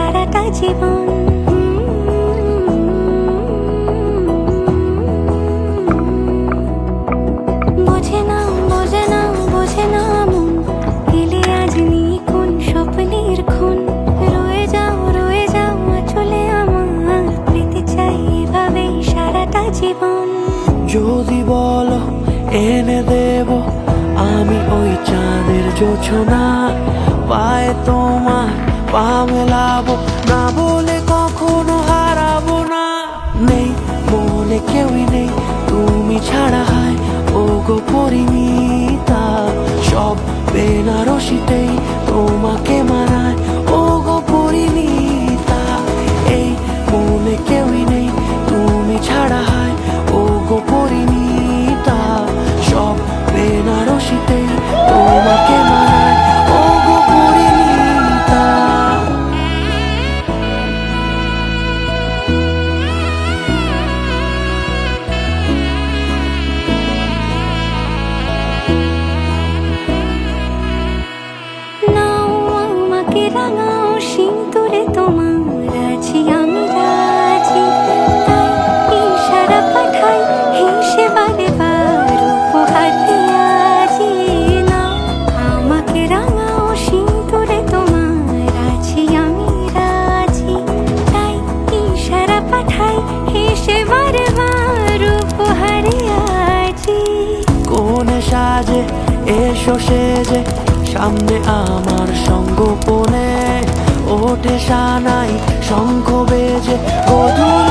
সারাটা জীবন। বোঝে না বোঝে না বোঝে না মন, এলে আজ নিখুন স্বপ্নের খুন। রয়ে যাও চলে আমার, পেতে চাই এভাবেই সারাটা জীবন। যদি বলো এনে দেব আমি ওই চাঁদের জোছনা, পায়ে তোমার পা মেলাবো, না বলে কখনো হারাবো না। নেই মনে কেউই নেই তুমি ছাড়া, হায় ও গো পরিণীতা। সব বেনারসিতেই তোমাকে মানায় ও গো পরিণীতা। এই মনে কেউই নেই তুমি ছাড়া, হায় ও গো পরিণীতা। সব বেনারসিতেই তোমাকে মানায় ও গো পরিণীতা। নাও আমাকে রাঙাও সিঁদুরে তোমার, আছি আমি রাজি। তাই ইশারা পাঠাই হেসে বারে বার উপহারে আজি। নাও আমাকে রাঙাও সিঁদুরে তোমার, আছি আমি রাজি। তাই ইশারা পাঠাই হেসে বারে বার উপহারে আজি। কোনে সাজে এসো সেজে সামনে আমার সঙ্গোপনে, ওঠে সানাই শঙ্খ বেজে গধূলি